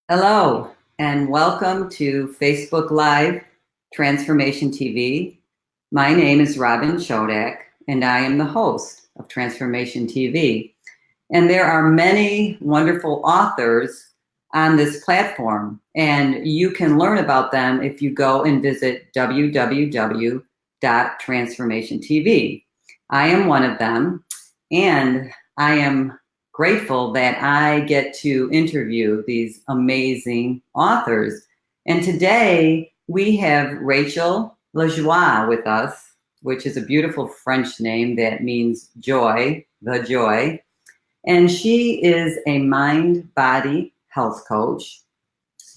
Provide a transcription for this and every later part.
Hello, and welcome to Facebook Live Transformation TV. My name is Robin Chodak, and I am the host of Transformation TV. And there are many wonderful authors on this platform, and you can learn about them if you go and visit www.transformationtv. I am one of them, and I am grateful that I get to interview these amazing authors. And today we have Rachel LaJoie with us, which is a beautiful French name that means joy, the joy. And she is a mind-body health coach.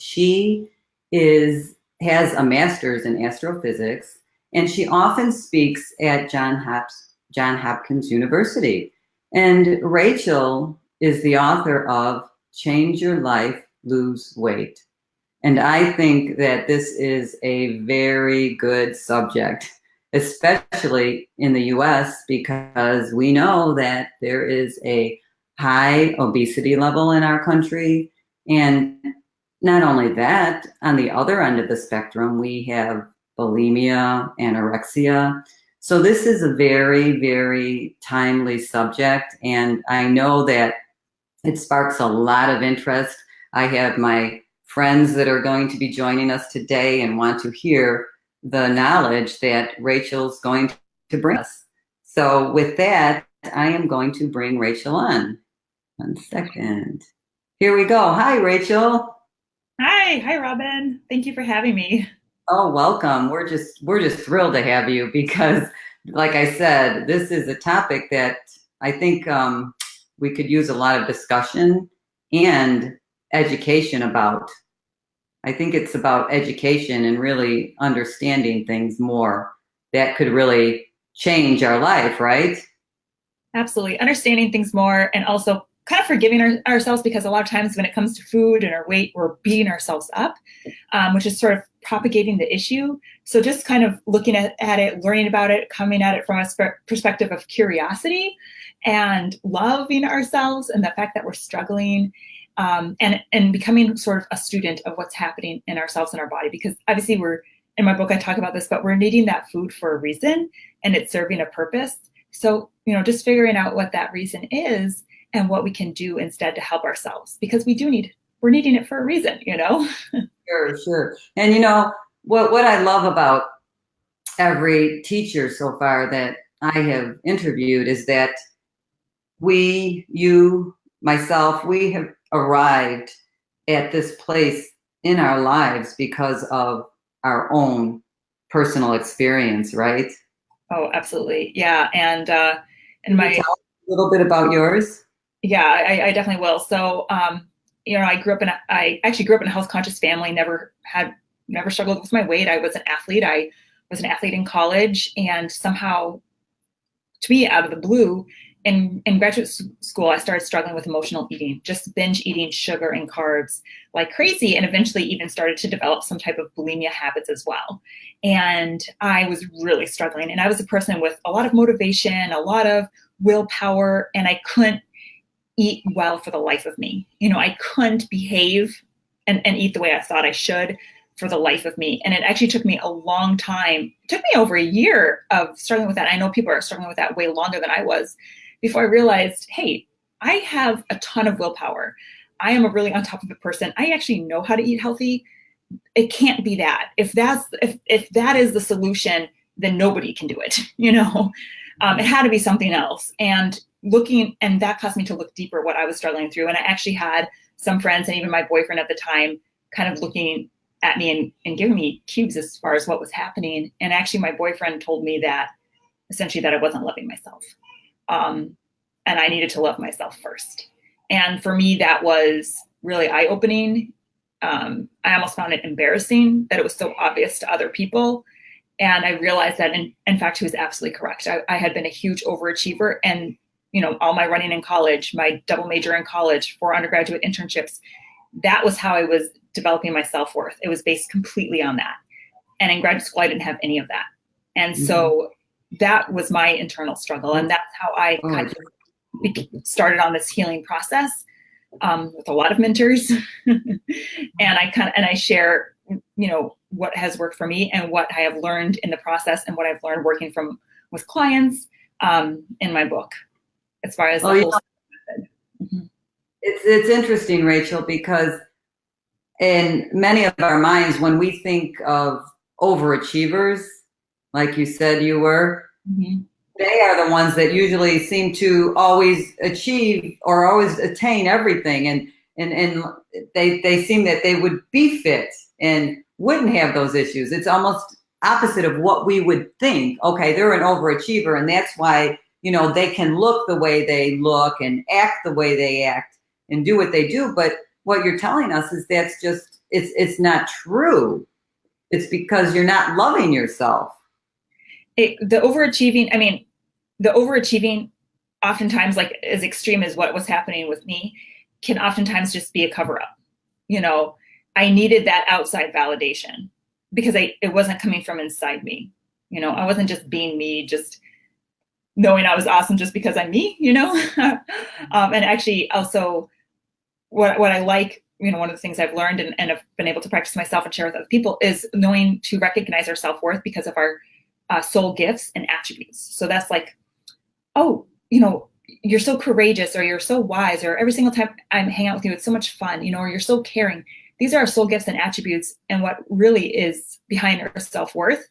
She has a master's in astrophysics, and she often speaks at Johns Hopkins University. And Rachel is the author of Change Your Life, Lose Weight. And I think that this is a very good subject, especially in the US, because we know that there is a high obesity level in our country. And not only that, on the other end of the spectrum, we have bulimia, anorexia. So this is a very, very timely subject, and I know that it sparks a lot of interest. I have my friends that are going to be joining us today and want to hear the knowledge that Rachel's going to bring us. So with that, I am going to bring Rachel on. 1 second. Here we go. Hi, Rachel. Hi, Robin. Thank you for having me. Oh, welcome. We're just thrilled to have you because, like I said, this is a topic that I think we could use a lot of discussion and education about. I think it's about education and really understanding things more that could really change our life, right? Absolutely. Understanding things more and also kind of forgiving ourselves, because a lot of times when it comes to food and our weight, we're beating ourselves up, which is sort of propagating the issue. So just kind of looking at it, learning about it, coming at it from a perspective of curiosity and loving ourselves and the fact that we're struggling, and becoming sort of a student of what's happening in ourselves and our body. Because obviously in my book, I talk about this, but we're needing that food for a reason and it's serving a purpose. So, just figuring out what that reason is and what we can do instead to help ourselves, because we're needing it for a reason. Sure. And what I love about every teacher so far that I have interviewed is that you, myself, we have arrived at this place in our lives because of our own personal experience, right? Oh, absolutely. Yeah. And Can you tell us a little bit about yours? yeah, I definitely will. So, I actually grew up in a health conscious family, never struggled with my weight. I was an athlete. I was an athlete in college, and somehow, to me, out of the blue, in graduate school, I started struggling with emotional eating, just binge eating sugar and carbs like crazy, and eventually even started to develop some type of bulimia habits as well. And I was really struggling. And I was a person with a lot of motivation, a lot of willpower, and I couldn't eat well for the life of me. I couldn't behave and eat the way I thought I should for the life of me. And it actually took me a long time. It took me over a year of struggling with that. I know people are struggling with that way longer than I was before I realized, hey, I have a ton of willpower. I am a really on top of it person. I actually know how to eat healthy. It can't be that. If that is the solution, then nobody can do it. It had to be something else. And that caused me to look deeper what I was struggling through. And I actually had some friends and even my boyfriend at the time kind of looking at me and giving me cues as far as what was happening. And actually my boyfriend told me that essentially that I wasn't loving myself. And I needed to love myself first. And for me, that was really eye-opening. I almost found it embarrassing that it was so obvious to other people. And I realized that, in fact, he was absolutely correct. I had been a huge overachiever, and all my running in college, my double major in college, 4 undergraduate internships, that was how I was developing my self-worth. It was based completely on that. And in graduate school, I didn't have any of that. And so that was my internal struggle. And that's how I kind of started on this healing process with a lot of mentors. And I share, what has worked for me and what I have learned in the process and what I've learned working with clients in my book, as far as the whole method. Mm-hmm. It's interesting, Rachel, because in many of our minds, when we think of overachievers, like you said you were, mm-hmm. they are the ones that usually seem to always achieve or always attain everything. And they seem that they would be fit and wouldn't have those issues. It's almost opposite of what we would think. Okay, they're an overachiever, and that's why, they can look the way they look and act the way they act and do what they do. But what you're telling us is that's just, it's not true. It's because you're not loving yourself. The overachieving oftentimes, like as extreme as what was happening with me, can oftentimes just be a cover-up. I needed that outside validation because it wasn't coming from inside me. I wasn't just being me, just knowing I was awesome just because I'm me, and actually also what I like, one of the things I've learned and have been able to practice myself and share with other people is knowing to recognize our self-worth because of our soul gifts and attributes. So that's like, oh, you're so courageous, or you're so wise, or every single time I hang out with you, it's so much fun, or you're so caring. These are our soul gifts and attributes, and what really is behind our self-worth.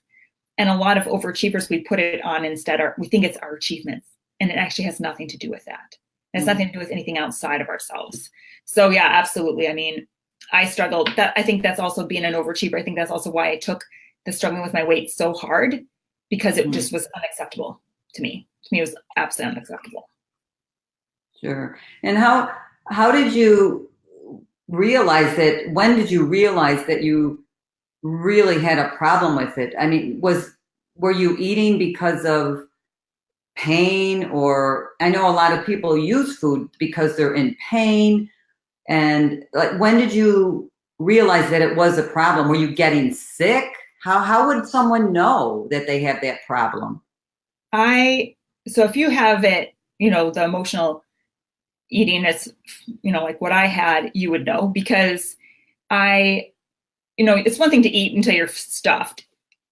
And a lot of overachievers, we put it on instead, we think it's our achievements, and it actually has nothing to do with that. It has nothing to do with anything outside of ourselves. So yeah, absolutely. I struggled. I think that's also being an overachiever. I think that's also why I took the struggling with my weight so hard, because it just was unacceptable to me. To me, it was absolutely unacceptable. Sure. And how did you realize that? When did you realize that you really had a problem with it? Were you eating because of pain? Or I know a lot of people use food because they're in pain. And like, when did you realize that it was a problem? Were you getting sick? How would someone know that they have that problem? So if you have it, the emotional eating is, like what I had, you would know, because it's one thing to eat until you're stuffed.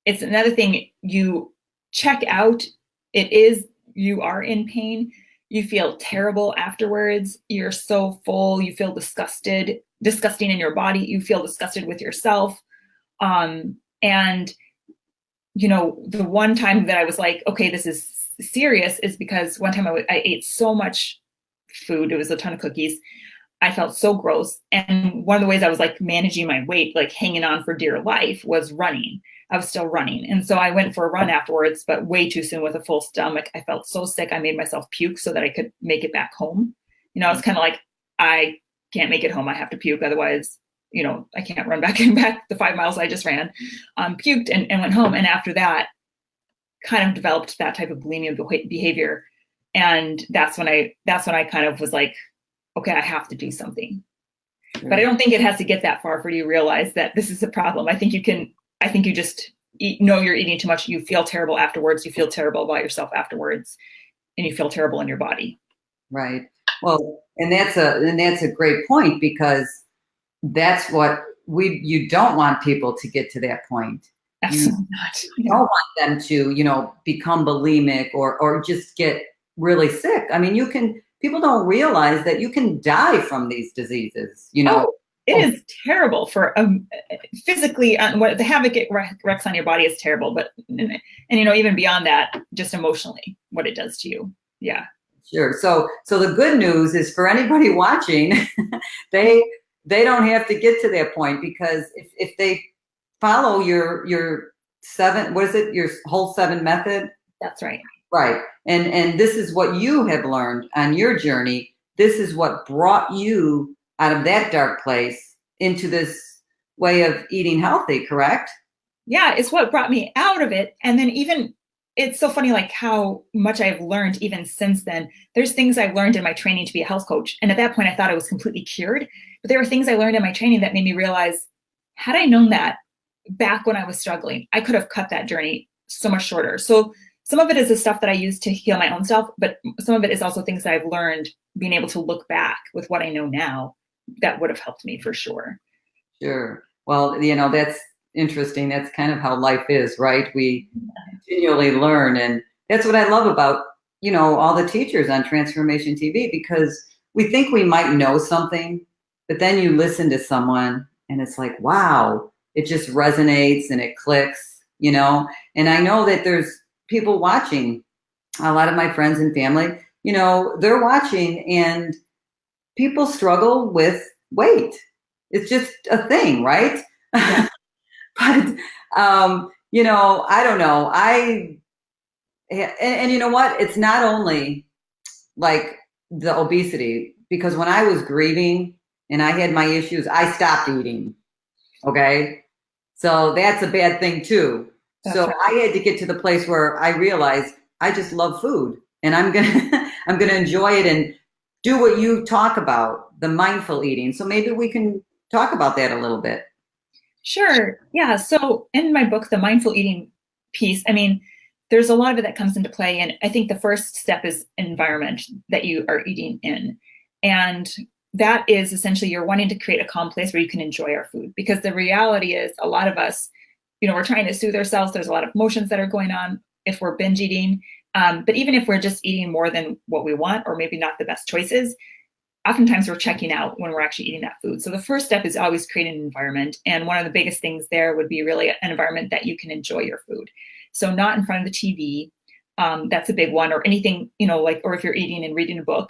It's another thing, you check out, you are in pain. You feel terrible afterwards. You're so full. You feel disgusting in your body. You feel disgusted with yourself. And, the one time that I was like, okay, this is serious, is because one time I ate so much food. It was a ton of cookies. I felt so gross. And one of the ways I was like managing my weight, like hanging on for dear life, was running. I was still running. And so I went for a run afterwards, but way too soon with a full stomach. I felt so sick. I made myself puke so that I could make it back home. I was kind of like, I can't make it home. I have to puke. Otherwise, I can't run back the 5 miles I just ran. Puked and went home. And after that, kind of developed that type of bulimia behavior. And that's when I kind of was like, okay, I have to do something. Sure. But I don't think it has to get that far for you to realize that this is a problem. I think you just know you're eating too much. You feel terrible afterwards. You feel terrible about yourself afterwards, and you feel terrible in your body. Right. Well, and that's a great point, because that's what you don't want people to get to that point. Absolutely not. You don't want them to, become bulimic or just get really sick. People don't realize that you can die from these diseases, Oh, it is terrible for physically, what the havoc it wreaks on your body is terrible, but, and even beyond that, just emotionally, what it does to you. Yeah. Sure. So the good news is, for anybody watching, they don't have to get to that point, because if they follow your whole 7 method. That's right. Right. And this is what you have learned on your journey. This is what brought you out of that dark place into this way of eating healthy, correct? Yeah, it's what brought me out of it. And then even, it's so funny, like how much I've learned even since then. There's things I've learned in my training to be a health coach. And at that point, I thought I was completely cured. But there were things I learned in my training that made me realize, had I known that back when I was struggling, I could have cut that journey so much shorter. So some of it is the stuff that I use to heal my own self, but some of it is also things that I've learned being able to look back with what I know now that would have helped me for sure. Sure. Well, that's interesting. That's kind of how life is, right? We continually learn. And that's what I love about, all the teachers on Transformation TV, because we think we might know something, but then you listen to someone and it's like, wow, it just resonates and it clicks, and I know that there's people watching, a lot of my friends and family, they're watching, and people struggle with weight. It's just a thing, right? Yeah. But, I don't know. And you know what? It's not only like the obesity, because when I was grieving and I had my issues, I stopped eating. Okay. So that's a bad thing too. That's So right. I had to get to the place where I realized I just love food, and I'm going to, I'm going to enjoy it and do what you talk about, the mindful eating. So maybe we can talk about that a little bit. Sure. Yeah. So in my book, the mindful eating piece, I mean, there's a lot of it that comes into play. And I think the first step is environment that you are eating in. And that is essentially you're wanting to create a calm place where you can enjoy our food. Because the reality is a lot of us, we're trying to soothe ourselves. There's a lot of emotions that are going on if we're binge eating. But even if we're just eating more than what we want, or maybe not the best choices, oftentimes we're checking out when we're actually eating that food. So the first step is always creating an environment. And one of the biggest things there would be really an environment that you can enjoy your food. So not in front of the TV. That's a big one, or anything, or if you're eating and reading a book,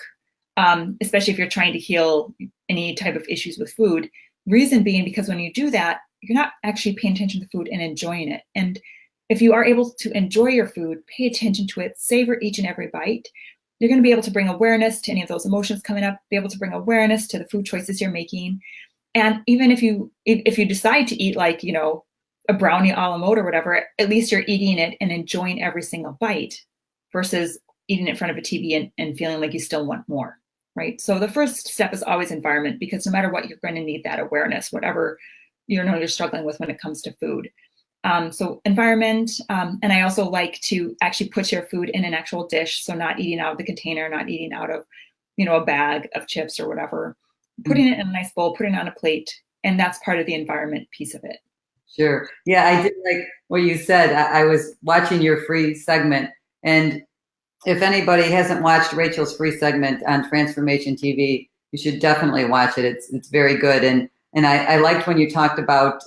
especially if you're trying to heal any type of issues with food. Reason being, because when you do that, you're not actually paying attention to food and enjoying it. And if you are able to enjoy your food, pay attention to it, savor each and every bite, you're going to be able to bring awareness to any of those emotions coming up, be able to bring awareness to the food choices you're making. And even if you decide to eat like, a brownie a la mode or whatever, at least you're eating it and enjoying every single bite versus eating it in front of a TV and feeling like you still want more, right? So the first step is always environment, because no matter what, you're going to need that awareness, whatever you're struggling with when it comes to food. So environment, and I also like to actually put your food in an actual dish. So not eating out of the container, not eating out of, a bag of chips or whatever, putting it in a nice bowl, putting it on a plate. And that's part of the environment piece of it. Sure. Yeah, I did like what you said. I was watching your free segment, and if anybody hasn't watched Rachel's free segment on Transformation TV, you should definitely watch it. It's very good. And I liked when you talked about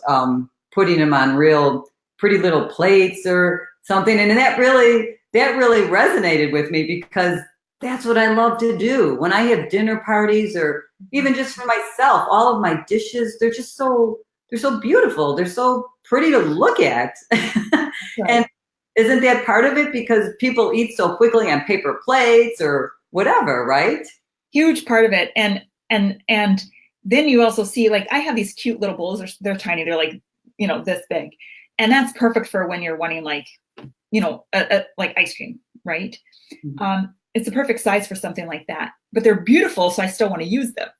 putting them on real pretty little plates or something. And that really resonated with me, because that's what I love to do. When I have dinner parties, or even just for myself, all of my dishes, they're so beautiful. They're so pretty to look at. Right. And isn't that part of it? Because people eat so quickly on paper plates or whatever, right? Huge part of it. And then you also see, like, I have these cute little bowls. They're tiny. They're like, this big. And that's perfect for when you're wanting like, like ice cream, right? Mm-hmm. It's a perfect size for something like that, but they're beautiful. So I still want to use them,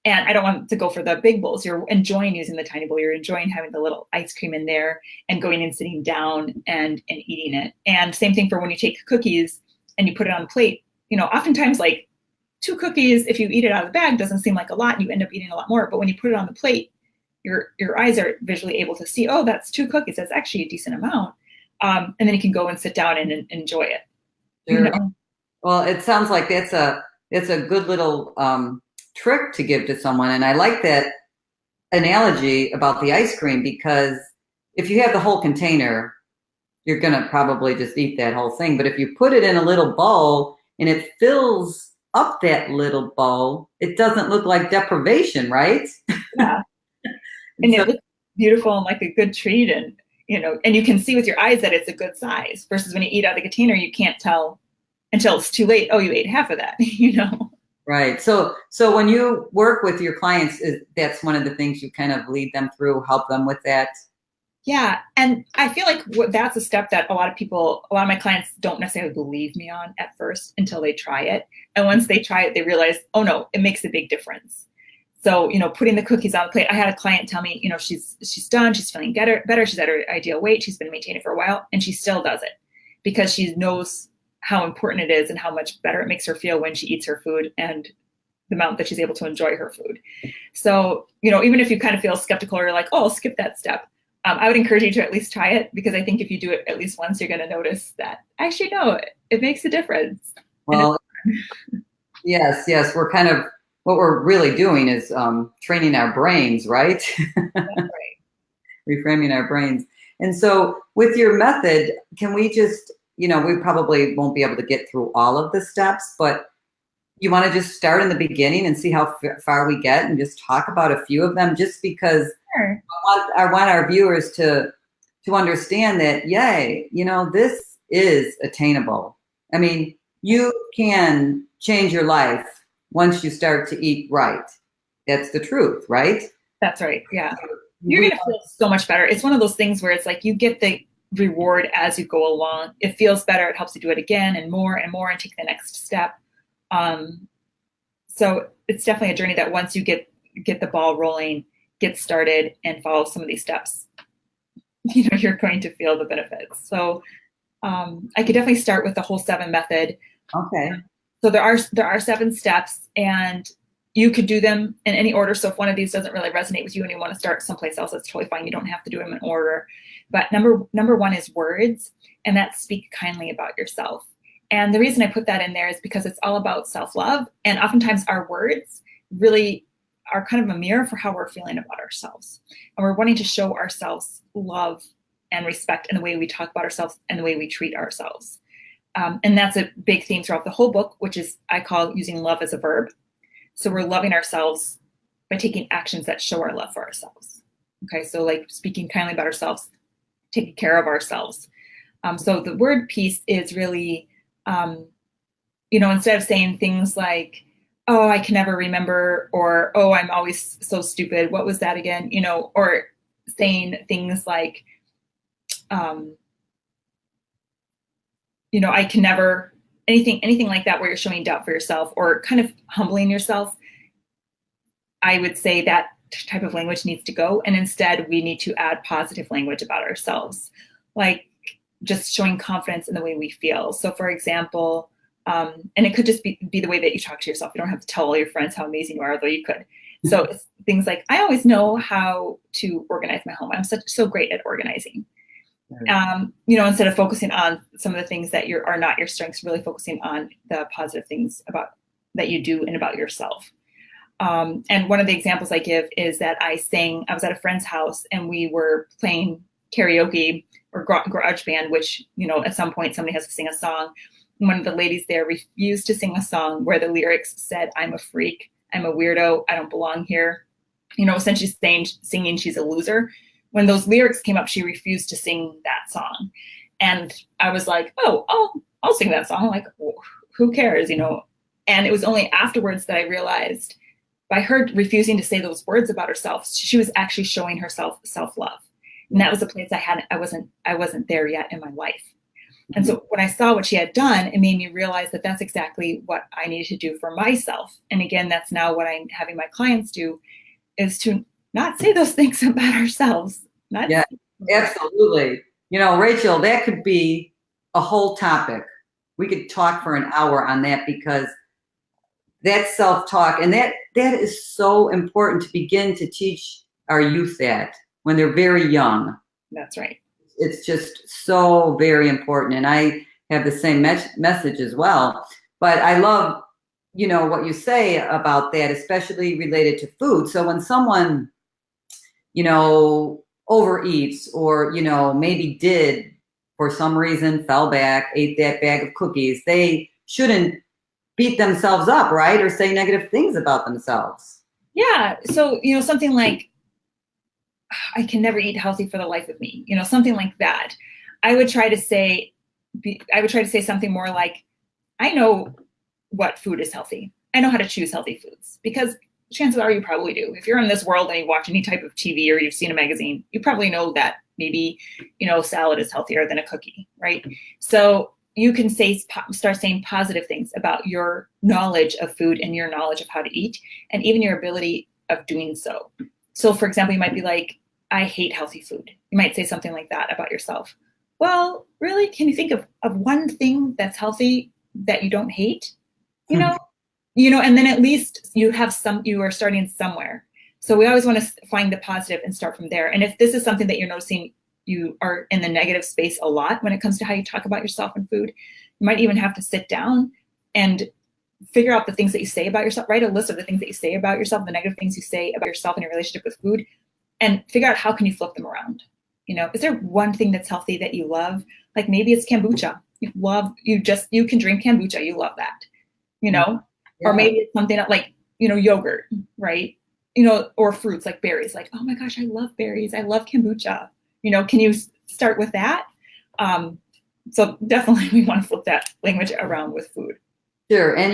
and I don't want to go for the big bowls. You're enjoying using the tiny bowl. You're enjoying having the little ice cream in there and going and sitting down and eating it. And same thing for when you take cookies and you put it on a plate, oftentimes like 2 cookies, if you eat it out of the bag, doesn't seem like a lot and you end up eating a lot more. But when you put it on the plate, your eyes are visually able to see, oh, that's 2 cookies. That's actually a decent amount. And then you can go and sit down and enjoy it. Sure. Well, it sounds like it's a good little trick to give to someone. And I like that analogy about the ice cream, because if you have the whole container, you're going to probably just eat that whole thing. But if you put it in a little bowl and it fills up that little bowl, it doesn't look like deprivation, right? Yeah. And it looks beautiful and like a good treat. And, and you can see with your eyes that it's a good size, versus when you eat out of the container, you can't tell until it's too late. Oh, you ate half of that, Right. So when you work with your clients, that's one of the things you kind of lead them through, help them with that? Yeah. And I feel like that's a step that a lot of my clients don't necessarily believe me on at first until they try it. And once they try it, they realize, oh no, it makes a big difference. So, putting the cookies on the plate, I had a client tell me, she's done, she's feeling better, she's at her ideal weight, she's been maintaining for a while, and she still does it. because she knows how important it is and how much better it makes her feel when she eats her food and the amount that she's able to enjoy her food. So, even if you kind of feel skeptical or you're like, oh, I'll skip that step, I would encourage you to at least try it, because I think if you do it at least once, you're going to notice that actually, no, it makes a difference. Well, yes. We're kind of, what we're really doing is training our brains, right? That's right. Reframing our brains. And so with your method, can we just, we probably won't be able to get through all of the steps, but you want to just start in the beginning and see how far we get and just talk about a few of them, just because Sure. I want our viewers to understand that, yay, this is attainable. I mean, you can change your life once you start to eat right. That's the truth, right? That's right. Yeah. You're going to feel so much better. It's one of those things where it's like you get the reward as you go along. It feels better. It helps you do it again and more and take the next step. So it's definitely a journey that once you get the ball rolling, get started and follow some of these steps, you're going to feel the benefits. So I could definitely start with the whole 7 method. Okay. So there are 7 steps, and you could do them in any order. So if one of these doesn't really resonate with you and you want to start someplace else, that's totally fine. You don't have to do them in order. But number 1 is words, and that's speak kindly about yourself. And the reason I put that in there is because it's all about self-love. And oftentimes our words really are kind of a mirror for how we're feeling about ourselves. And we're wanting to show ourselves love and respect in the way we talk about ourselves and the way we treat ourselves. And that's a big theme throughout the whole book, which is I call using love as a verb. So we're loving ourselves by taking actions that show our love for ourselves. Okay, so like speaking kindly about ourselves, taking care of ourselves. So the word piece is really, instead of saying things like, oh, I can never remember, or, oh, I'm always so stupid. What was that again? Or saying things like, I can never, anything like that where you're showing doubt for yourself or kind of humbling yourself. I would say that type of language needs to go. And instead we need to add positive language about ourselves, like just showing confidence in the way we feel. So for example, and it could just be the way that you talk to yourself. You don't have to tell all your friends how amazing you are, although you could. So it's things like, I always know how to organize my home. I'm so great at organizing. Instead of focusing on some of the things that are not your strengths, really focusing on the positive things that you do and about yourself. And one of the examples I give is that I was at a friend's house and we were playing karaoke or garage band, which, at some point somebody has to sing a song. And one of the ladies there refused to sing a song where the lyrics said, I'm a freak, I'm a weirdo, I don't belong here. Essentially singing she's a loser. When those lyrics came up, she refused to sing that song. And I was like, oh, I'll sing that song. Like, who cares, And it was only afterwards that I realized by her refusing to say those words about herself, she was actually showing herself self-love. And that was a place I wasn't there yet in my life. And so when I saw what she had done, it made me realize that that's exactly what I needed to do for myself. And again, that's now what I'm having my clients do, is to not say those things about ourselves. Yeah, absolutely. Rachel, that could be a whole topic. We could talk for an hour on that, because that's self-talk. And that is so important to begin to teach our youth that when they're very young. That's right. It's just so very important. And I have the same message as well. But I love, what you say about that, especially related to food. So when someone, overeats or, maybe did for some reason, fell back, ate that bag of cookies, they shouldn't beat themselves up, right? Or say negative things about themselves. Yeah. So, something like, I can never eat healthy for the life of me, something like that. I would try to say something more like, I know what food is healthy. I know how to choose healthy foods, because chances are you probably do. If you're in this world and you watch any type of TV or you've seen a magazine, you probably know that maybe, salad is healthier than a cookie, right? So you can start saying positive things about your knowledge of food and your knowledge of how to eat, and even your ability of doing so. So for example, you might be like, I hate healthy food. You might say something like that about yourself. well, really, can you think of one thing that's healthy that you don't hate? You know, and then at least you are starting somewhere. So we always want to find the positive and start from there. And if this is something that you're noticing you are in the negative space a lot when it comes to how you talk about yourself and food, you might even have to sit down and figure out the things that you say about yourself, write a list of the things that you say about yourself, the negative things you say about yourself and your relationship with food, and figure out how can you flip them around. Is there one thing that's healthy that you love? Like maybe it's kombucha. You can drink kombucha. You love that, Yeah. or maybe it's something like, yogurt, right? Or fruits like berries, like, oh my gosh, I love berries. I love kombucha. Can you start with that? So definitely we want to flip that language around with food. Sure. And,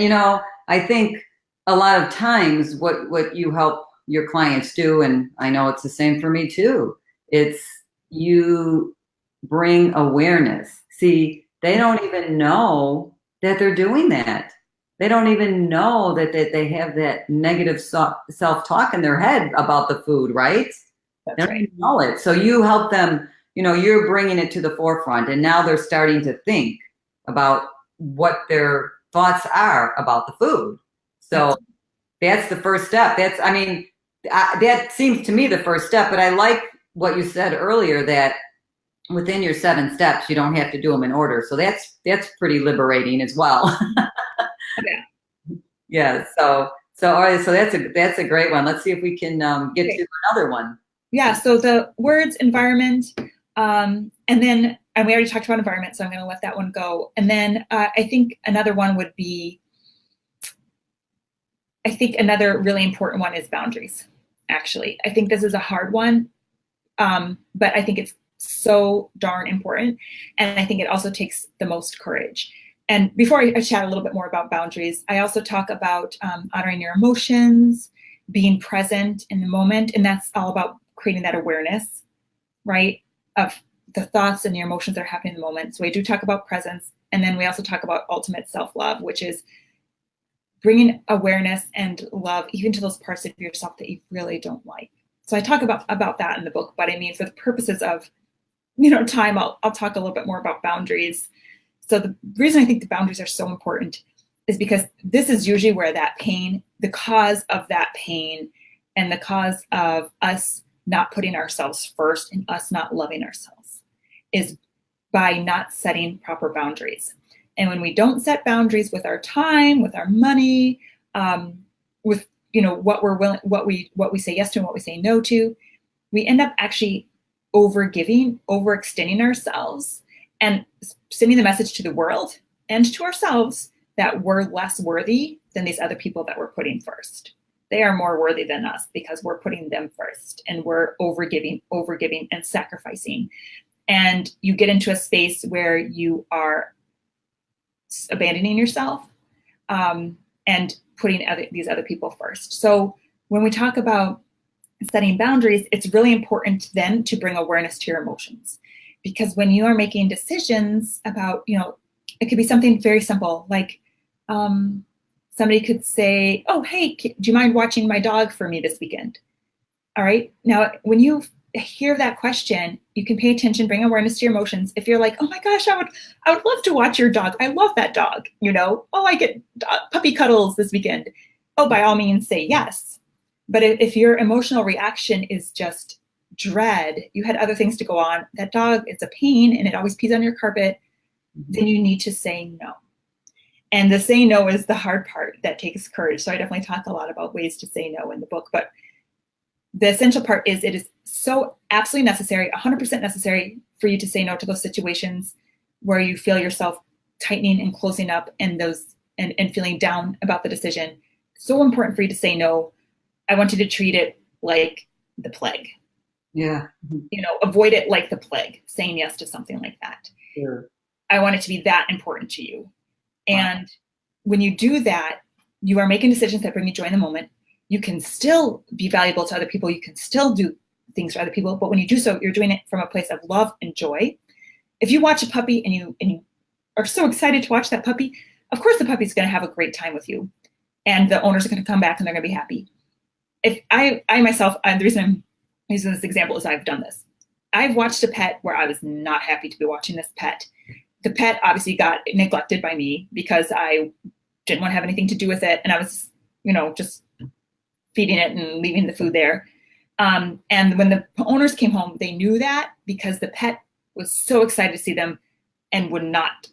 I think a lot of times what you help your clients do, and I know it's the same for me too, it's you bring awareness. See, they don't even know that they're doing that. They don't even know that they have that negative self-talk in their head about the food, right? That's They don't right. even know it. So you help them, you're bringing it to the forefront, and now they're starting to think about what their thoughts are about the food. So that's the first step. That seems to me the first step, but I like what you said earlier, that within your 7 steps, you don't have to do them in order. So that's pretty liberating as well. Yeah. Yeah. So all right. So that's a great one. Let's see if we can get to another one. Yeah. So the words environment, and we already talked about environment, so I'm going to let that one go. And then I think another one would be, I think another really important one is boundaries. Actually, I think this is a hard one, but I think it's so darn important. And I think it also takes the most courage. And before I chat a little bit more about boundaries, I also talk about honoring your emotions, being present in the moment. And that's all about creating that awareness, right, of the thoughts and the emotions that are happening in the moment. So I do talk about presence. And then we also talk about ultimate self-love, which is bringing awareness and love even to those parts of yourself that you really don't like. So I talk about that in the book, but I mean, for the purposes of time, I'll talk a little bit more about boundaries. So the reason I think the boundaries are so important is because this is usually where that pain, the cause of that pain, and the cause of us not putting ourselves first and us not loving ourselves, is by not setting proper boundaries. And when we don't set boundaries with our time, with our money, with what we're willing, what we say yes to and what we say no to, we end up actually overextending ourselves and sending the message to the world and to ourselves that we're less worthy than these other people that we're putting first. They are more worthy than us because we're putting them first, and we're overgiving and sacrificing. And you get into a space where you are abandoning yourself and putting these other people first. So when we talk about setting boundaries, it's really important then to bring awareness to your emotions, because when you are making decisions about, it could be something very simple, like somebody could say, oh, hey, do you mind watching my dog for me this weekend? All right. Now, when you hear that question, you can pay attention, bring awareness to your emotions. If you're like, oh my gosh, I would love to watch your dog. I love that dog. Oh, I get puppy cuddles this weekend. Oh, by all means, say yes. But if your emotional reaction is just dread, you had other things to go on, that dog, it's a pain and it always pees on your carpet, then you need to say no. And the say no is the hard part that takes courage. So I definitely talk a lot about ways to say no in the book. But the essential part is it is so absolutely necessary, 100% necessary for you to say no to those situations where you feel yourself tightening and closing up and feeling down about the decision. So important for you to say no. I want you to treat it like the plague. Yeah. Avoid it like the plague, saying yes to something like that. Sure. I want it to be that important to you. And when you do that, you are making decisions that bring you joy in the moment. You can still be valuable to other people. You can still do things for other people. But when you do so, you're doing it from a place of love and joy. If you watch a puppy and you are so excited to watch that puppy, of course the puppy's going to have a great time with you. And the owners are going to come back and they're going to be happy. If I myself, the reason I'm using this example is I've done this. I've watched a pet where I was not happy to be watching this pet. The pet obviously got neglected by me because I didn't want to have anything to do with it. And I was, just feeding it and leaving the food there. And when the owners came home, they knew that because the pet was so excited to see them and would not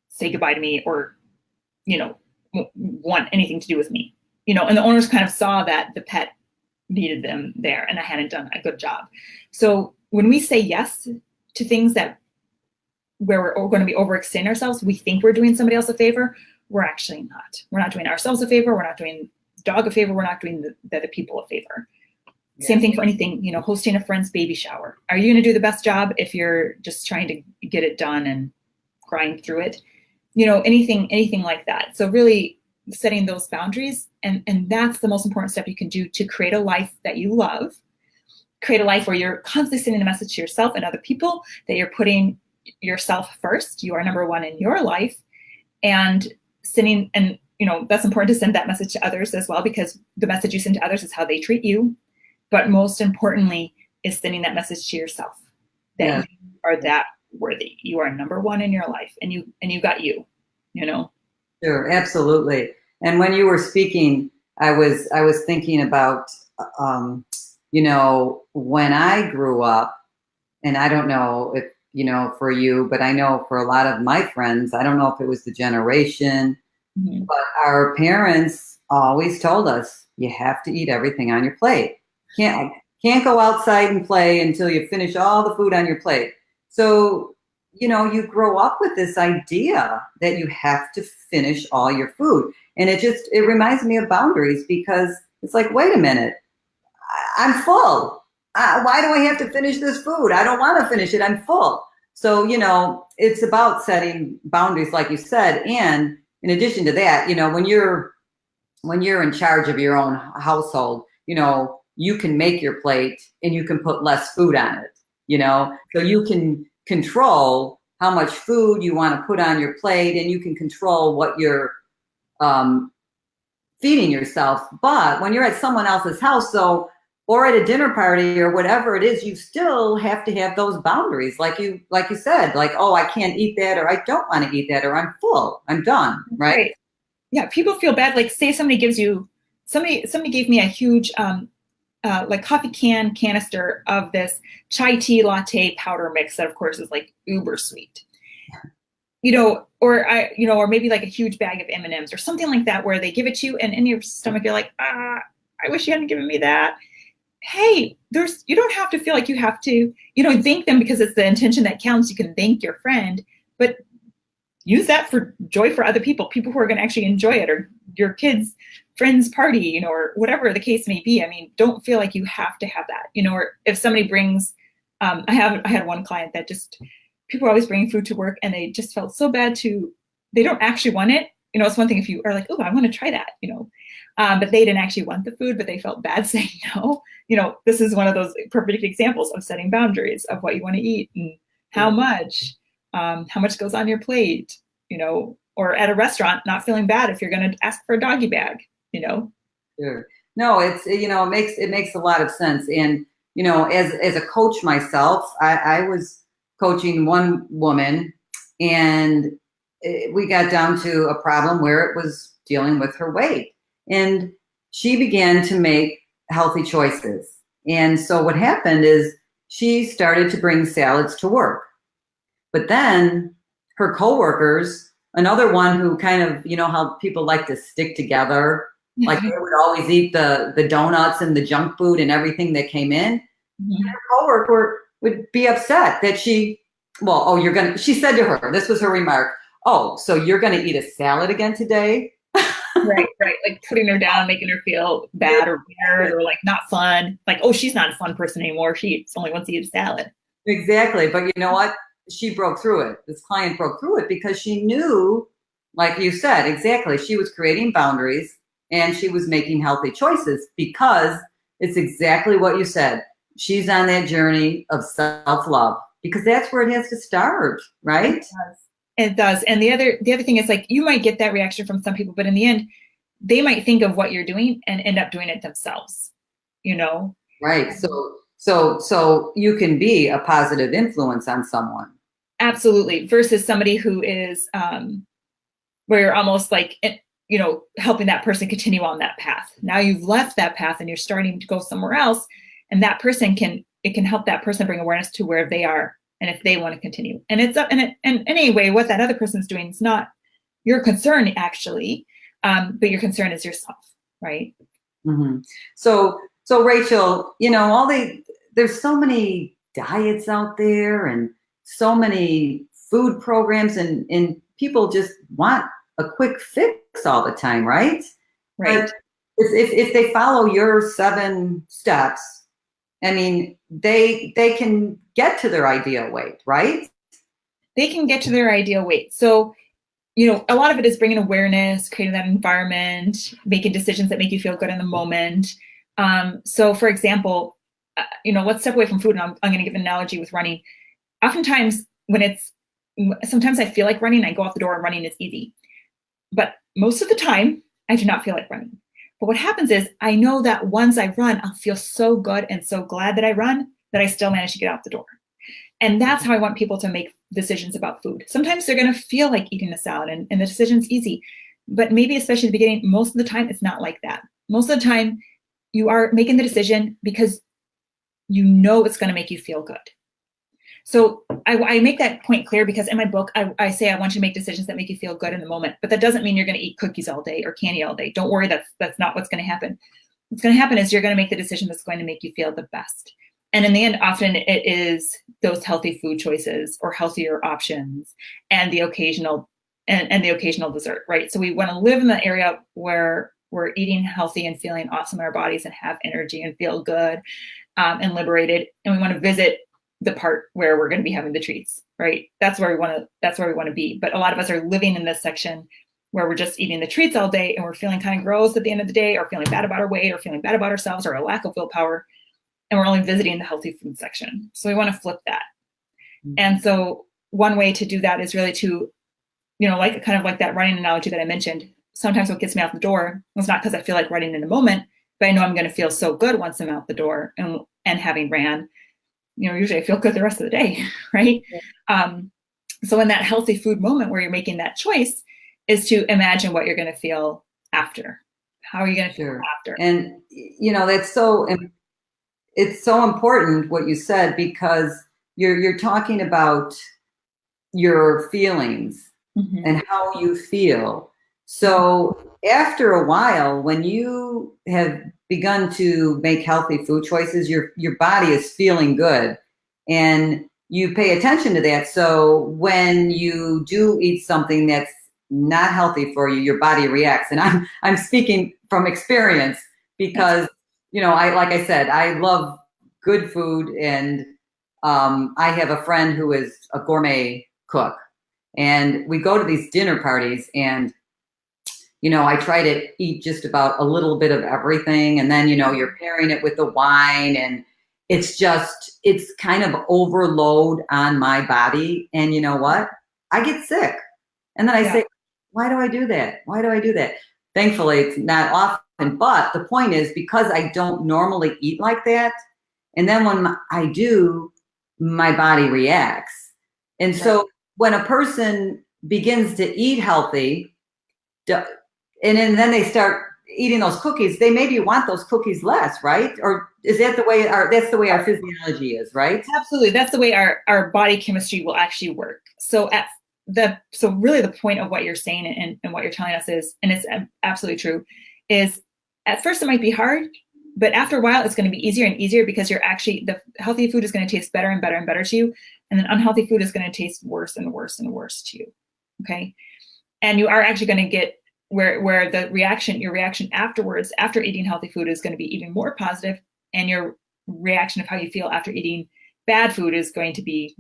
say goodbye to me or, want anything to do with me, and the owners kind of saw that the pet needed them there and I hadn't done a good job. So when we say yes to things where we're going to be overextending ourselves, we think we're doing somebody else a favor. We're actually not. We're not doing ourselves a favor. We're not doing the dog a favor. We're not doing the other people a favor. Yeah. Same thing for anything, hosting a friend's baby shower. Are you going to do the best job if you're just trying to get it done and grind through it? Anything like that. So really setting those boundaries, and that's the most important step you can do to create a life that you love, create a life where you're constantly sending a message to yourself and other people that you're putting yourself first. You are number one in your life, and that's important to send that message to others as well, because the message you send to others is how they treat you. But most importantly is sending that message to yourself that you are that worthy. You are number one in your life, and you got you. Sure, absolutely. And when you were speaking, I was thinking about, when I grew up, and I don't know if, for you, but I know for a lot of my friends, I don't know if it was the generation, but our parents always told us, you have to eat everything on your plate. Can't go outside and play until you finish all the food on your plate. So, you grow up with this idea that you have to finish all your food. And it reminds me of boundaries, because it's like, wait a minute, I'm full. Why do I have to finish this food? I don't want to finish it. I'm full. So, it's about setting boundaries, like you said. And in addition to that, when you're in charge of your own household, you can make your plate and you can put less food on it, so you can control how much food you want to put on your plate, and you can control what you're feeding yourself. But when you're at someone else's house, or at a dinner party or whatever it is, you still have to have those boundaries. Like you said, like, oh, I can't eat that, or I don't want to eat that, or I'm full, I'm done. Right. Yeah. People feel bad. Like, say somebody gave me a huge, like coffee canister of this chai tea latte powder mix that of course is like uber sweet, or maybe like a huge bag of M&Ms or something like that, where they give it to you and in your stomach, you're like, I wish you hadn't given me that. Hey, you don't have to feel like you have to, thank them because it's the intention that counts. You can thank your friend, but use that for joy for other people who are going to actually enjoy it, or your kids' friends party, or whatever the case may be. I mean, don't feel like you have to have that, or if somebody brings, I had one client that people are always bringing food to work, and they just felt so bad they don't actually want it. It's one thing if you are like, oh, I want to try that, but they didn't actually want the food, but they felt bad saying no. This is one of those perfect examples of setting boundaries of what you want to eat and how much goes on your plate, or at a restaurant, not feeling bad if you're going to ask for a doggy bag, Sure. No, it makes a lot of sense. And, as a coach myself, I was coaching one woman, and we got down to a problem where it was dealing with her weight, and she began to make healthy choices. And so what happened is she started to bring salads to work, but then her coworkers, another one who kind of, how people like to stick together, like they would always eat the donuts and the junk food and everything that came in. Mm-hmm. Her coworker would be upset that she said to her, this was her remark, oh, so you're going to eat a salad again today? Right. Like putting her down, making her feel bad or weird or like not fun. Like, oh, she's not a fun person anymore. She only wants to eat a salad. Exactly. But you know what? She broke through it. This client broke through it because she knew, like you said, exactly. She was creating boundaries and she was making healthy choices, because it's exactly what you said. She's on that journey of self-love, because that's where it has to start, right? It does. And the other thing is, like, you might get that reaction from some people, but in the end, they might think of what you're doing and end up doing it themselves, Right. So you can be a positive influence on someone. Absolutely. Versus somebody who is, where you're almost like, helping that person continue on that path. Now you've left that path and you're starting to go somewhere else. And that person can help that person bring awareness to where they are and if they want to continue. And it's up, and anyway, what that other person's doing is not your concern actually, but your concern is yourself, right? Mm-hmm. So Rachel, there's so many diets out there and so many food programs, and people just want a quick fix all the time, right? Right. But if they follow your 7 steps, I mean, they can get to their ideal weight, right? They can get to their ideal weight. So, a lot of it is bringing awareness, creating that environment, making decisions that make you feel good in the moment. So, for example, let's step away from food, and I'm going to give an analogy with running. Oftentimes, sometimes I feel like running, I go out the door and running is easy. But most of the time, I do not feel like running. But what happens is I know that once I run, I'll feel so good and so glad that I run that I still manage to get out the door. And that's how I want people to make decisions about food. Sometimes they're going to feel like eating a salad and the decision's easy. But maybe especially at the beginning, most of the time, it's not like that. Most of the time, you are making the decision because you know it's going to make you feel good. So I make that point clear because in my book, I say I want you to make decisions that make you feel good in the moment, but that doesn't mean you're going to eat cookies all day or candy all day. Don't worry, that's not what's going to happen. What's going to happen is you're going to make the decision that's going to make you feel the best. And in the end, often it is those healthy food choices or healthier options and the occasional and the occasional dessert, right? So we want to live in the area where we're eating healthy and feeling awesome in our bodies and have energy and feel good and liberated. And we want to visit the part where we're going to be having the treats, right? That's where we want to be. But a lot of us are living in this section where we're just eating the treats all day and we're feeling kind of gross at the end of the day, or feeling bad about our weight, or feeling bad about ourselves, or a lack of willpower. And we're only visiting the healthy food section. So we want to flip that. Mm-hmm. And so one way to do that is really to, like kind of like that running analogy that I mentioned. Sometimes what gets me out the door is not because I feel like running in the moment, but I know I'm going to feel so good once I'm out the door and having ran. Usually I feel good the rest of the day, right? Yeah. So in that healthy food moment where you're making that choice is to imagine what you're going to feel after. How are you going to feel after? And, it's so important what you said, because you're talking about your feelings mm-hmm. and how you feel. So after a while, when you have begun to make healthy food choices, your body is feeling good and you pay attention to that. So when you do eat something that's not healthy for you, your body reacts. And I'm speaking from experience because, like I said, I love good food, and I have a friend who is a gourmet cook, and we go to these dinner parties, and I try to eat just about a little bit of everything. And then, you're pairing it with the wine, and it's kind of overload on my body. And you know what? I get sick. And then I say, why do I do that? Why do I do that? Thankfully, it's not often. But the point is, because I don't normally eat like that, and then when I do, my body reacts. And so when a person begins to eat healthy, and then they start eating those cookies, they maybe want those cookies less, right? Or is that that's the way our physiology is, right? Absolutely. That's the way our body chemistry will actually work. So really the point of what you're saying and what you're telling us is, and it's absolutely true, is at first it might be hard, but after a while it's going to be easier and easier, because the healthy food is going to taste better and better and better to you. And then unhealthy food is going to taste worse and worse and worse to you. Okay. And you are actually going to get where your reaction afterwards, after eating healthy food, is going to be even more positive, and your reaction of how you feel after eating bad food is going to be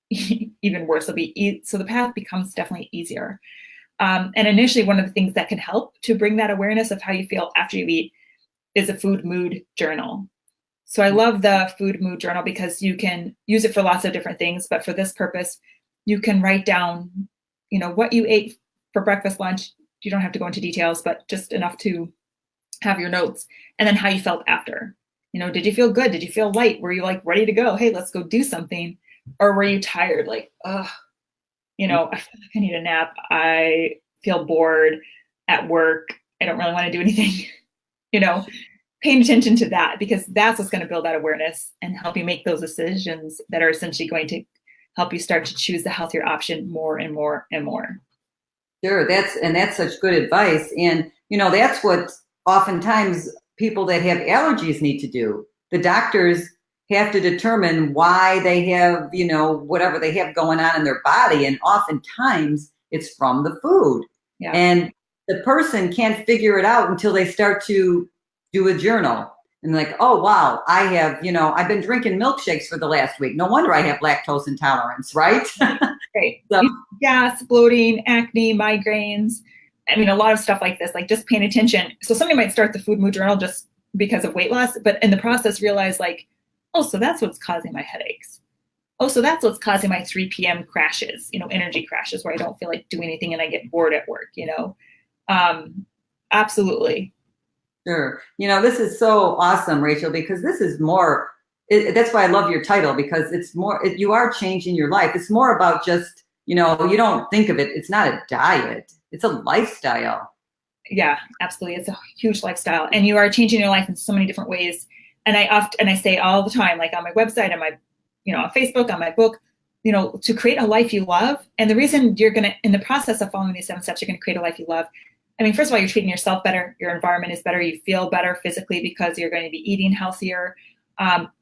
even worse. So the path becomes definitely easier. And initially, one of the things that can help to bring that awareness of how you feel after you eat is a food mood journal. So I love the food mood journal because you can use it for lots of different things, but for this purpose, you can write down, what you ate for breakfast, lunch. You don't have to go into details, but just enough to have your notes, and then how you felt after. Did you feel good? Did you feel light? Were you like ready to go? Hey, let's go do something. Or were you tired? Like, I feel like I need a nap. I feel bored at work. I don't really want to do anything, paying attention to that, because that's what's going to build that awareness and help you make those decisions that are essentially going to help you start to choose the healthier option more and more and more. Sure, that's such good advice. And that's what oftentimes people that have allergies need to do. The doctors have to determine why they have, whatever they have going on in their body. And oftentimes it's from the food. Yeah. And the person can't figure it out until they start to do a journal. And like, oh, wow, I have, I've been drinking milkshakes for the last week. No wonder I have lactose intolerance, right? Right. So, gas, bloating, acne, migraines. I mean, a lot of stuff like this, like just paying attention. So somebody might start the food mood journal just because of weight loss, but in the process realize like, oh, so that's what's causing my headaches. Oh, so that's what's causing my 3 p.m. crashes, energy crashes where I don't feel like doing anything and I get bored at work, Absolutely. Sure. This is so awesome, Rachel, because this is more, that's why I love your title, because it's more, you are changing your life. It's more about just, you don't think of it. It's not a diet. It's a lifestyle. Yeah, absolutely. It's a huge lifestyle, and you are changing your life in so many different ways. And I say all the time, like on my website, on my, on Facebook, on my book, to create a life you love. And the reason you're going to, in the process of following these 7 steps, you're going to create a life you love. I mean, first of all, you're treating yourself better. Your environment is better. You feel better physically because you're going to be eating healthier.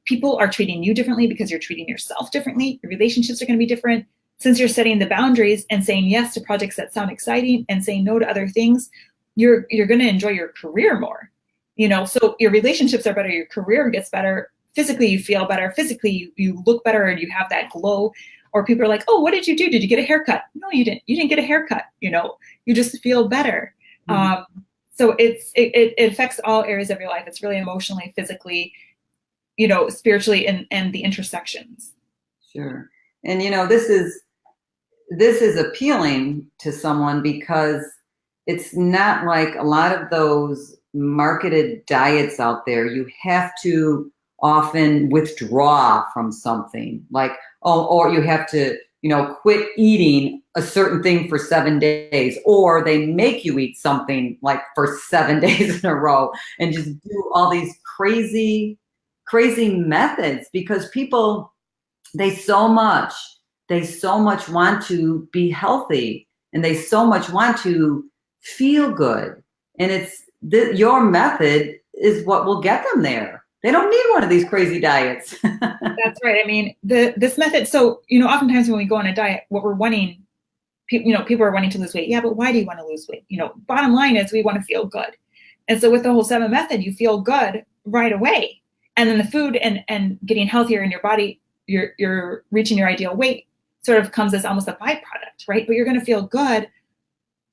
People are treating you differently because you're treating yourself differently. Your relationships are going to be different. Since you're setting the boundaries and saying yes to projects that sound exciting and saying no to other things, you're going to enjoy your career more. So your relationships are better. Your career gets better. Physically, you feel better. Physically, you look better and you have that glow. Or people are like, oh, what did you do? Did you get a haircut? No, you didn't. You didn't get a haircut. You just feel better. So it affects all areas of your life. It's really emotionally, physically, spiritually, and the intersections. Sure. And this is appealing to someone because it's not like a lot of those marketed diets out there. You have to often withdraw from something, like, or you have to, quit eating a certain thing for 7 days, or they make you eat something like for 7 days in a row and just do all these crazy methods, because people, they so much want to be healthy, and they so much want to feel good. And it's your method is what will get them there. They don't need one of these crazy diets. That's right. I mean, this method. So, oftentimes when we go on a diet, what we're wanting, people are wanting to lose weight. Yeah, but why do you want to lose weight? Bottom line is we want to feel good. And so with the whole 7 method, you feel good right away. And then the food and getting healthier in your body, you're reaching your ideal weight sort of comes as almost a byproduct, right? But you're going to feel good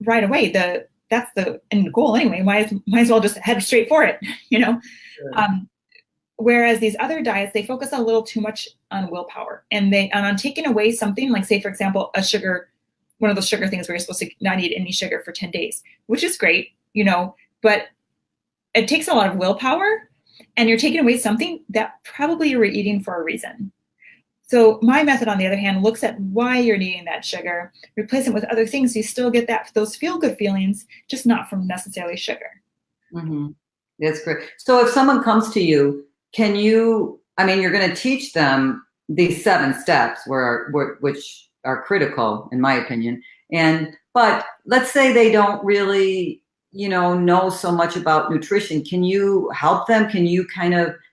right away. That's the end goal anyway. Might as well just head straight for it, Sure. Whereas these other diets, they focus a little too much on willpower, and on taking away something, like, say, for example, one of those sugar things where you're supposed to not eat any sugar for 10 days, which is great, but it takes a lot of willpower, and you're taking away something that probably you were eating for a reason. So my method, on the other hand, looks at why you're needing that sugar, replace it with other things so you still get those feel-good feelings, just not from necessarily sugar. Mm-hmm. That's great. So if someone comes to you, you're going to teach them these 7 steps which are critical, in my opinion. But let's say they don't really, know so much about nutrition. Can you help them? Can you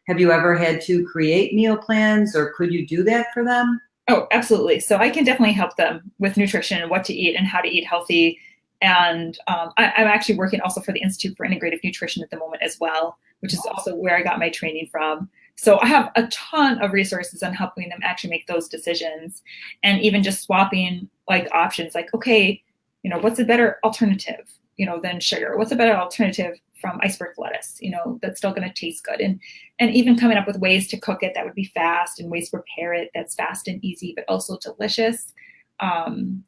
have you ever had to create meal plans, or could you do that for them? Oh, absolutely. So I can definitely help them with nutrition and what to eat and how to eat healthy. And I'm actually working also for the Institute for Integrative Nutrition at the moment as well, which is also where I got my training from. So I have a ton of resources on helping them actually make those decisions, and even just swapping like options, like, okay, what's a better alternative, than sugar? What's a better alternative from iceberg lettuce, that's still going to taste good? And even coming up with ways to cook it that would be fast, and ways to prepare it that's fast and easy, but also delicious.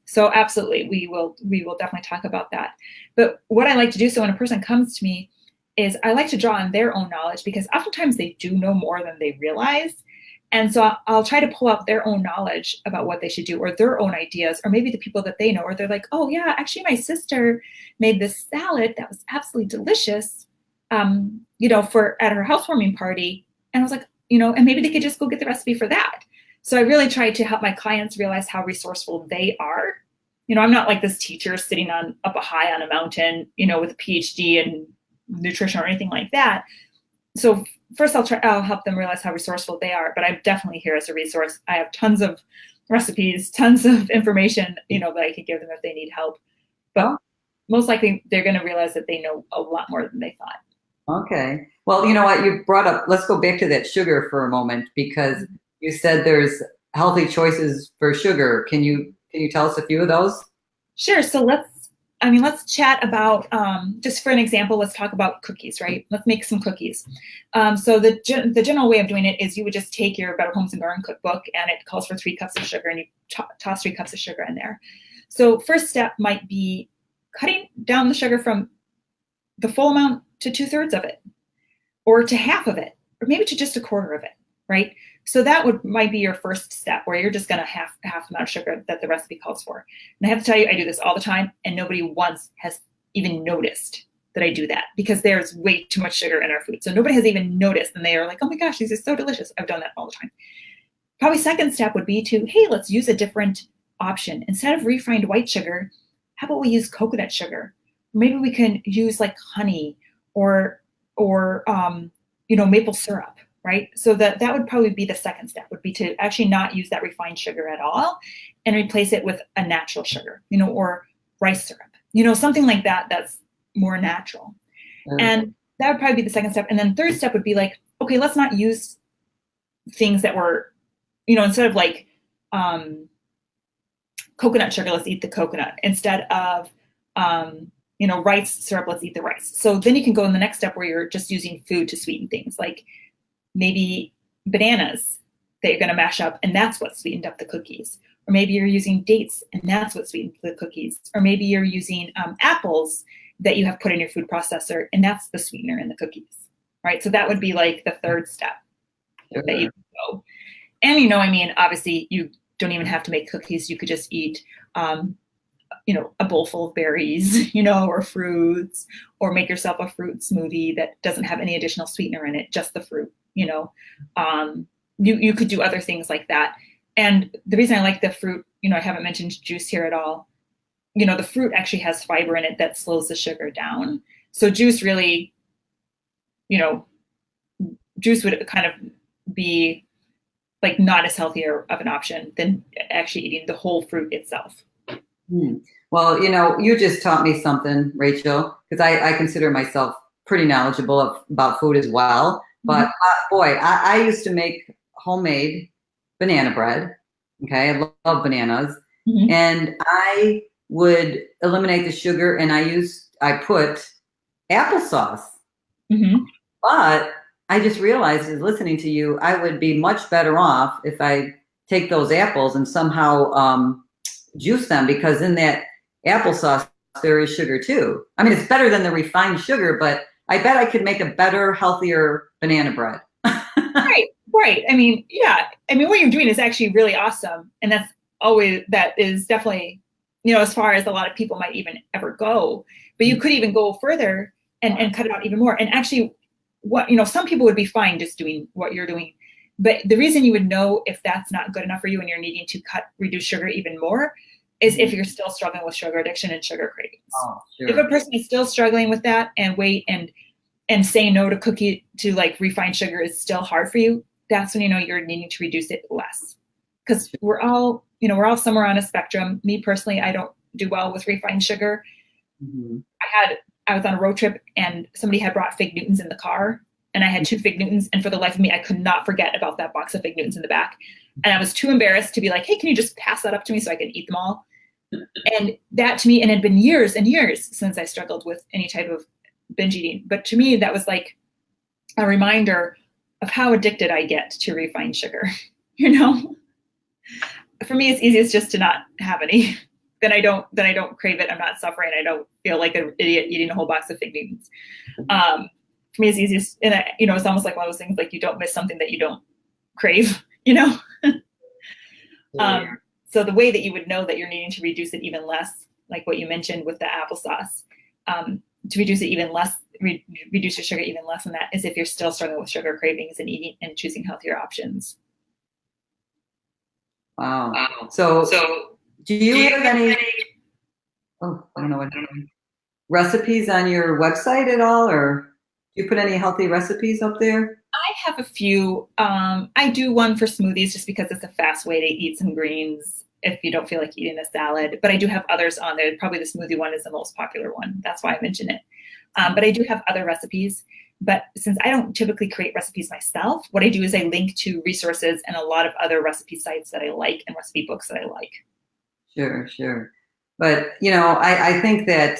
So absolutely, we will definitely talk about that. But what I like to do, so when a person comes to me, is I like to draw on their own knowledge, because oftentimes they do know more than they realize. And so I'll try to pull out their own knowledge about what they should do, or their own ideas, or maybe the people that they know, or they're like, oh yeah, actually my sister made this salad that was absolutely delicious, for at her housewarming party. And I was like, and maybe they could just go get the recipe for that. So I really try to help my clients realize how resourceful they are. I'm not like this teacher sitting up high on a mountain, with a PhD in nutrition or anything like that. So first I'll help them realize how resourceful they are, but I'm definitely here as a resource. I have tons of recipes, tons of information, that I could give them if they need help. But most likely they're going to realize that they know a lot more than they thought. Okay. Well, you know what you brought up, let's go back to that sugar for a moment, because you said there's healthy choices for sugar. Can you tell us a few of those? Sure. So let's chat about, just for an example, let's talk about cookies, right? Let's make some cookies. So the general way of doing it is you would just take your Better Homes and Garden cookbook, and it calls for 3 cups of sugar, and you toss 3 cups of sugar in there. So first step might be cutting down the sugar from the full amount to 2/3 of it, or to half of it, or maybe to just 1/4 of it, right? So that might be your first step, where you're just going to half the amount of sugar that the recipe calls for. And I have to tell you, I do this all the time, and nobody once has even noticed that I do that, because there's way too much sugar in our food. So nobody has even noticed, and they are like, oh my gosh, these are so delicious. I've done that all the time. Probably second step would be to, hey, let's use a different option. Instead of refined white sugar, how about we use coconut sugar? Maybe we can use like honey or maple syrup. Right? So that would probably be the second step, would be to actually not use that refined sugar at all, and replace it with a natural sugar, or rice syrup, something like that, that's more natural. And that would probably be the second step. And then third step would be like, okay, let's not use things that were, instead of like coconut sugar, let's eat the coconut. Instead of, rice syrup, let's eat the rice. So then you can go in the next step, where you're just using food to sweeten things, like maybe bananas that you're going to mash up, and that's what sweetened up the cookies. Or maybe you're using dates, and that's what sweetened the cookies. Or maybe you're using apples that you have put in your food processor, and that's the sweetener in the cookies, right? So that would be like the third step that you can go. And, obviously you don't even have to make cookies. You could just eat, a bowl full of berries, or fruits, or make yourself a fruit smoothie that doesn't have any additional sweetener in it, just the fruit. You could do other things like that. And the reason I like the fruit, I haven't mentioned juice here at all. The fruit actually has fiber in it that slows the sugar down. So juice really, juice would kind of be like not as healthier of an option than actually eating the whole fruit itself. Well, you just taught me something, Rachel, because I consider myself pretty knowledgeable about food as well. But boy, I used to make homemade banana bread. Okay, I love bananas, and I would eliminate the sugar, and I put applesauce. But I just realized, as listening to you, I would be much better off if I take those apples and somehow juice them, because in that applesauce there is sugar too. I mean, it's better than the refined sugar, but I bet I could make a better, healthier banana bread. Right. I mean, yeah. I mean, what you're doing is actually really awesome. And that is definitely, as far as a lot of people might even ever go, but you could even go further and cut it out even more. And actually some people would be fine just doing what you're doing. But the reason you would know if that's not good enough for you and you're needing to reduce sugar even more is if you're still struggling with sugar addiction and sugar cravings. Oh, sure. If a person is still struggling with that and weight and saying no to like refined sugar is still hard for you, that's when you're needing to reduce it less. Because we're all somewhere on a spectrum. Me personally, I don't do well with refined sugar. I was on a road trip, and somebody had brought Fig Newtons in the car, and I had 2 Fig Newtons, and for the life of me, I could not forget about that box of Fig Newtons in the back. And I was too embarrassed to be like, hey, can you just pass that up to me so I can eat them all? And that to me, and it had been years and years since I struggled with any type of binge eating. But to me, that was like a reminder of how addicted I get to refined sugar. For me, it's easiest just to not have any. Then I don't crave it. I'm not suffering. I don't feel like an idiot eating a whole box of Fig Newtons. for me, it's easiest, and it's almost like one of those things, like you don't miss something that you don't crave, you know? So the way that you would know that you're needing to reduce it even less, like what you mentioned with the applesauce, to reduce it even less, reduce your sugar even less than that, is if you're still struggling with sugar cravings and eating and choosing healthier options. Wow. So do you have any, oh, I don't know, recipes on your website at all, or do you put any healthy recipes up there? I have a few. I do one for smoothies just because it's a fast way to eat some greens if you don't feel like eating a salad. But I do have others on there. Probably the smoothie one is the most popular one. That's why I mention it. But I do have other recipes. But since I don't typically create recipes myself, what I do is I link to resources and a lot of other recipe sites that I like and recipe books that I like. Sure. But, I think that,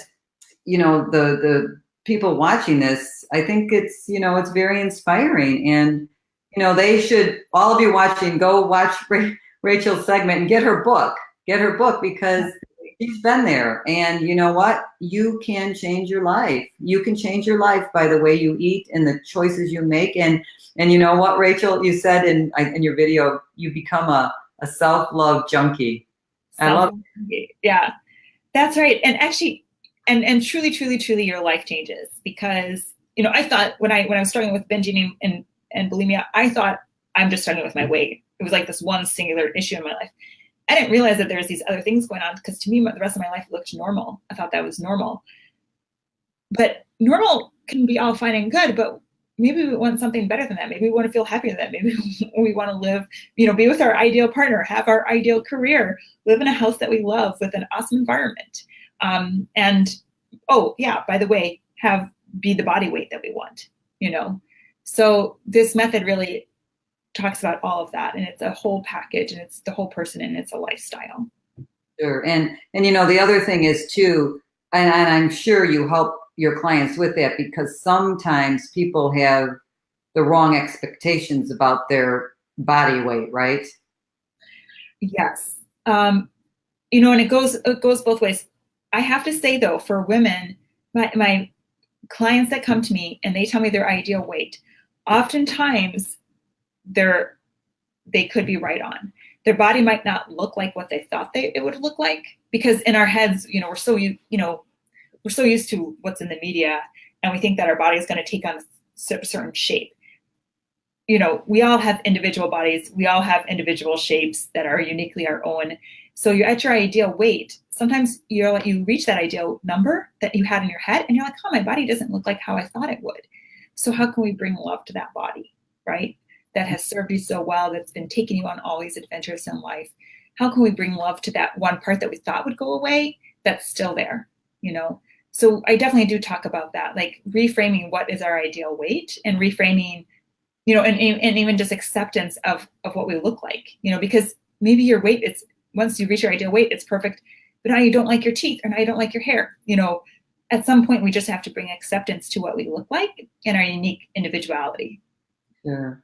the people watching this, I think it's, it's very inspiring. And, they should, all of you watching, go watch Rachel's segment and get her book because she's been there. And you know what? You can change your life. You can change your life by the way you eat and the choices you make. And you know what, Rachel, you said in your video, you become a self-love junkie. I love it. Yeah, that's right. And actually, and truly, your life changes because, I thought when I was struggling with binge eating and bulimia, I thought I'm just struggling with my weight. It was like this one singular issue in my life. I didn't realize that there was these other things going on because to me, the rest of my life looked normal. I thought that was normal. But normal can be all fine and good, but maybe we want something better than that. Maybe we want to feel happier than that. Maybe we want to live, be with our ideal partner, have our ideal career, live in a house that we love with an awesome environment. And, oh yeah, by the way, be the body weight that we want, So this method really talks about all of that, and it's a whole package, and it's the whole person, and it's a lifestyle. Sure. And the other thing is too, and I'm sure you help your clients with that because sometimes people have the wrong expectations about their body weight, right? Yes. And it goes both ways. I have to say though, for women, my clients that come to me and they tell me their ideal weight, oftentimes they could be right on. Their body might not look like what they thought it would look like because in our heads, we're so used to what's in the media, and we think that our body is going to take on a certain shape. We all have individual bodies. We all have individual shapes that are uniquely our own. So you're at your ideal weight. Sometimes you reach that ideal number that you had in your head, and you're like, oh, my body doesn't look like how I thought it would. So how can we bring love to that body, right? That has served you so well, that's been taking you on all these adventures in life. How can we bring love to that one part that we thought would go away that's still there, So I definitely do talk about that, like reframing what is our ideal weight and reframing, and even just acceptance of what we look like, because maybe your weight is, once you reach your ideal weight, it's perfect, but now you don't like your teeth or now you don't like your hair, At some point, we just have to bring acceptance to what we look like and our unique individuality. Sure.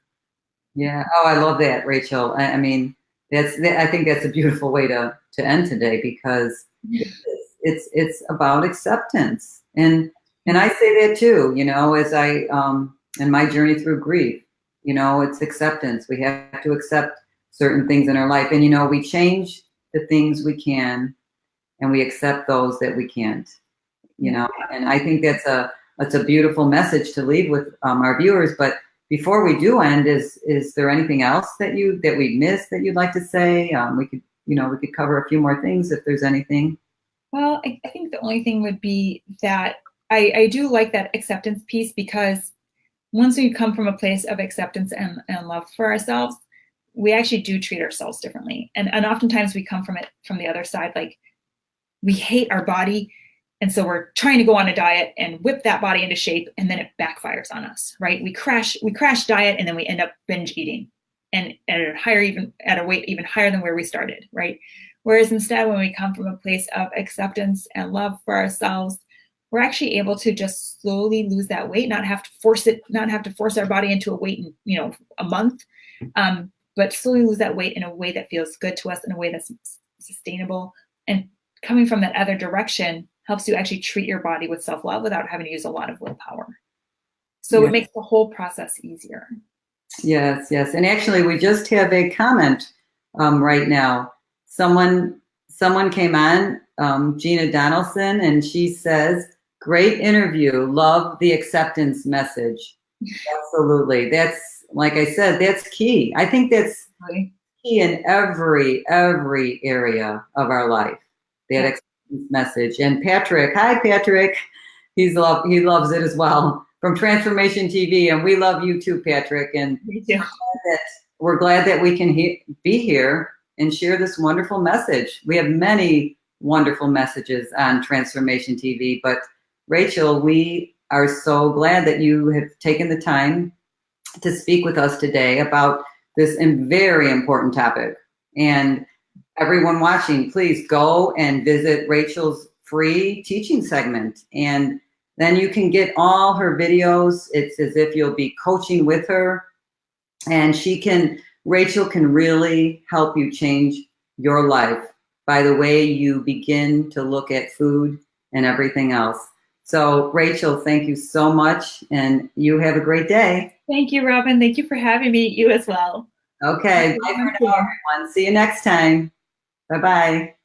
Yeah. Oh, I love that, Rachel. I mean, I think that's a beautiful way to end today because it's about acceptance. And I say that too, as I, in my journey through grief, it's acceptance. We have to accept certain things in our life. And, we change the things we can and we accept those that we can't, and I think that's a beautiful message to leave with our viewers. But before we do end, is there anything else that we missed that you'd like to say? We could cover a few more things if there's anything. Well, I think the only thing would be that I do like that acceptance piece because once we come from a place of acceptance and love for ourselves, we actually do treat ourselves differently. And oftentimes we come from the other side, like we hate our body. And so we're trying to go on a diet and whip that body into shape, and then it backfires on us, right? We crash diet, and then we end up binge eating and at a weight even higher than where we started, right? Whereas instead, when we come from a place of acceptance and love for ourselves, we're actually able to just slowly lose that weight, not have to force our body into a weight in, a month, but slowly lose that weight in a way that feels good to us, in a way that's sustainable. And coming from that other direction helps you actually treat your body with self-love without having to use a lot of willpower. So it makes the whole process easier. Yes, yes. And actually, we just have a comment right now. Someone came on, Gina Donaldson, and she says, "Great interview. Love the acceptance message." Absolutely. That's, like I said, that's key. I think that's key in every area of our life. That acceptance message. And Patrick, hi Patrick. He loves it as well, from Transformation TV, and we love you too, Patrick. And Me too. we're glad that we can be here and share this wonderful message. We have many wonderful messages on Transformation TV, but Rachel, we are so glad that you have taken the time to speak with us today about this very important topic. And everyone watching, please go and visit Rachel's free teaching segment, and then you can get all her videos. It's as if you'll be coaching with her, and Rachel can really help you change your life by the way you begin to look at food and everything else. So Rachel, thank you so much, and you have a great day. Thank you, Robin. Thank you for having me. You as well. Okay, bye for now, everyone. See you next time. Bye-bye.